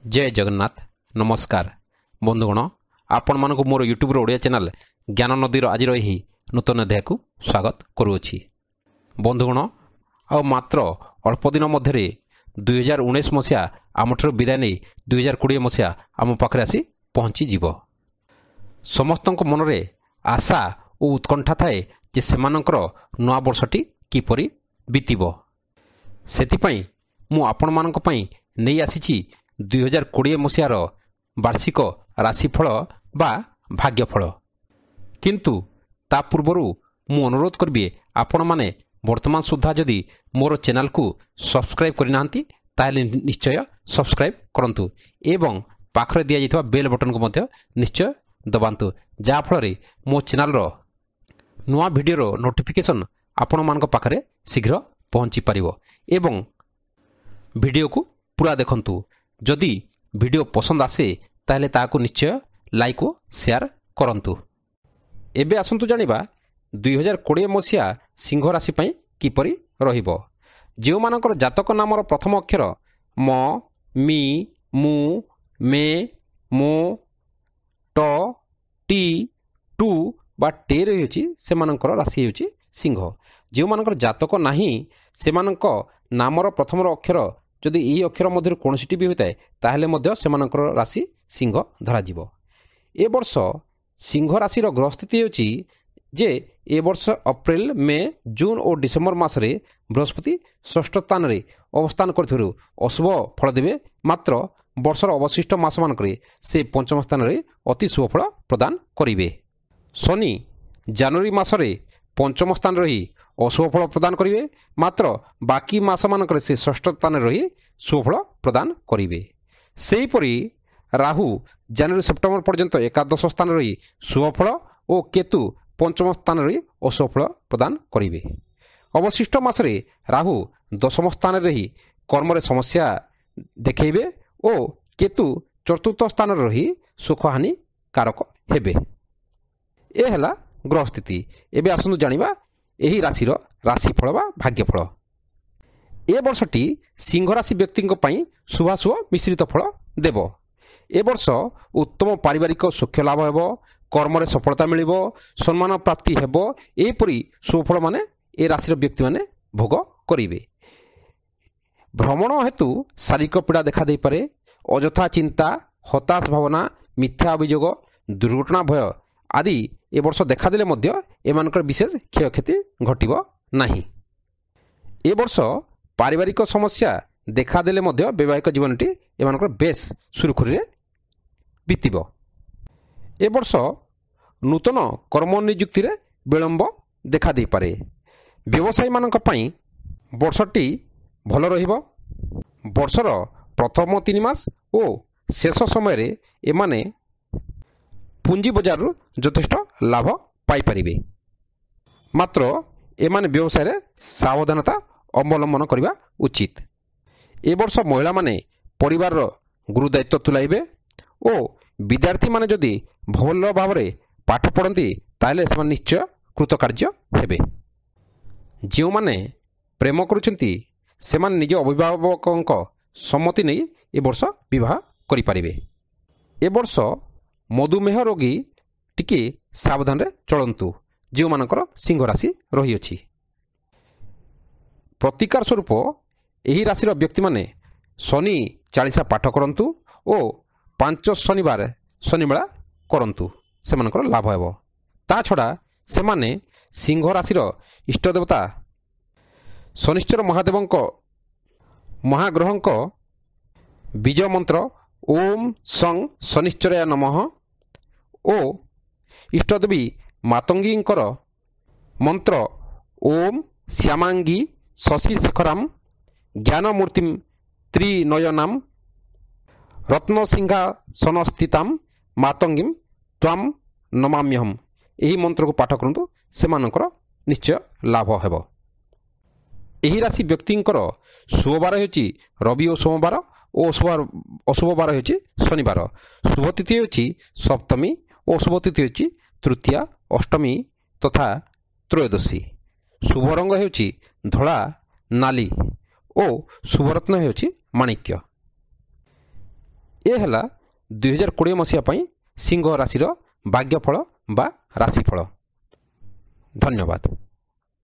जय जगन्नाथ नमस्कार बंधुगण आपण मानक मोर यूट्यूब ओडिया चैनल ज्ञान नदीर आज यही नूतन अध्याय को स्वागत करुअछि। बंधुगण आ मात्र अल्प दिन मध्य 2019 मसीहा आमठार विदाय नहीं 2020 मसीहा आम पाखे आसी पहुँची जीव। समस्त मनरे आशा और उत्कंठा थाए जे सेमानंकर नवा वर्षटी किपरि बीतिब। सेतिपई मु आपण मानक पई नहीं आसीछि 2020 मसीहार वार्षिक राशिफल बा भाग्यफल। किंतु ता पूर्वरु मु अनुरोध करबी आपण माने वर्तमान सुद्धा जदि मोर चैनल को सब्सक्राइब करिनांती ताले निश्चय सब्सक्राइब करंतु एवं पाखरे दिया जाइतबा बेल बटन को मध्य निश्चय दबांतु जा फल मो चैनल रो नुआ वीडियो रो नोटिफिकेशन आपण मानक पाखरे शीघ्र पहुंची परिवो। एवं वीडियो को पूरा देखंतु। जदि वीडियो पसंद आसे ताहले ताको निश्चय लाइक और शेयर करंतु। एबे आसंतु जानिबा 2020 मसीहा सिंह राशि पई किपरि रहिबो। जेउ मानकर जातक नामर प्रथम अक्षर म मी मु मे मो ट टी टू बा टे रहिछि सेमानकर राशि हेउछि सिंह। जेउ मानकर जातक नाही सेमानक नामर प्रथम अक्षर जदि ई अक्षर मध्य कौनसी भी होता है ताहले मध्य सेमानकर राशि सिंह धराजिबो। ए वर्ष सिंह राशिर ग्रह स्थिति होची जे ए वर्ष अप्रैल मे जून और डिसेम्बर मासरे बृहस्पति षष्ठ स्थान रे अवस्थान करथिरु अशुभ फल देवे। मात्र वर्षर अवशिष्ट मास मानकरे से पंचम स्थान रे अति शुभ फल प्रदान करिवे। शनि जनवरी मासरे पंचम स्थान रही अशुभ फल प्रदान करिवे। मात्र बाकी मास मानकरे से षष्ठ स्थान रही शुभ फल प्रदान करिवे। सेहीपरि राहु जनवरी सेप्टेम्बर पर्यंत एकादश स्थान रही शुभ फल और केतु पंचम स्थान रही अशुभ फल प्रदान करिवे। अवशिष्ट मासरे राहु दशम स्थान रही कर्म समस्या देखैबे और केतु चतुर्थ स्थान रही सुख हानि कारक हेबे। ए हला ग्रह स्थिति। एबे आसनु जानिबा एही राशिर राशिफल बा भाग्यफल। ए वर्षटी सिंह राशि व्यक्ति शुभाशुभ मिश्रित फल देव। ए वर्ष उत्तम पारिवारिक सुख लाभ हेबो, कर्म सफलता मिलिबो, सम्मान प्राप्ति हेबो। एपरि सुफल माने ए राशिर व्यक्ति माने भोग करिवे। भ्रमण हेतु शारीरिक पीड़ा देखा दे पारे। अजथा चिंता, हताश भावना, मिथ्या अभियोग, दुर्घटना भय आदि ए वर्ष देखादेले मध्य एमानकर विशेष क्षयक्षति घटिबो नाही। ए वर्ष पारिवारिक समस्या देखादेले मध्य वैवाहिक जीवनटी एमानकर बेस सुरखुरी बीतिबो। ए वर्ष नूतन कर्म नियुक्ति रे विलंब देखा दे पारे। व्यवसायी मानक पई वर्षटी भल रहिबो। वर्षर प्रथम 3 मास और शेष समय रे एमाने पुंजी बजार यथेष्ट लाभ पाई परिबे। मात्र एमाने व्यवसाय रे सावधानता अवलंबन करबा उचित। ए वर्ष महिला माने परिवार गुरु दायित्व तुलाइबे और विद्यार्थी माने जदि भल भाव रे पाठ पढ़ती ताहले से निश्चय कृतकार्य हेबे। जो माने प्रेम करुछंती सेमान निज अभिभावकक सम्मति नहीं ए वर्ष विवाह करि परिबे। ए वर्ष मधुमेह रोगी टिके सावधान रे चलंतु जो मानकर सिंह राशि रही अछि। प्रतिकार स्वरूप एही राशिर व्यक्ति माने शनि 40 पाठ करंतु और 5 शनिवार शनिमेला करंतु सेमानकर लाभ हेबो। ता छड़ा सेमाने सिंह राशिर इष्ट देवता शनिश्चर महादेवंक महाग्रहंक बीज मंत्र ओम सं शनिश्चराय नमः ओ इष्टदेवी मातंगींकर मंत्र ओम श्यामांगी शशि शेखराम ज्ञानमूर्तिम त्रिनयनाम रत्नसिंहासनस्थिताम मातंगीम त्वाम नमाम्यहम। यही मंत्र को पाठ करंतु सेमानकर निश्चय लाभ हेबो। एही राशि व्यक्तिंकर शुभ बार हेछि रवि और सोमवार और अशुभ बार हेछि शनिवार। शुभ तिथि हेछि सप्तमी और शुभ तिथि हेछि तृतीया अष्टमी तथा त्रयोदशी। शुभ रंग हेउछि धला नाली और शुभरत्न हेउछि माणिक्य। ଏ ହେଲା 2020 ମସିହା ପାଇଁ ସିଂହ ରାଶିର ଭାଗ୍ୟଫଳ ବା ରାଶିଫଳ। ଧନ୍ୟବାଦ।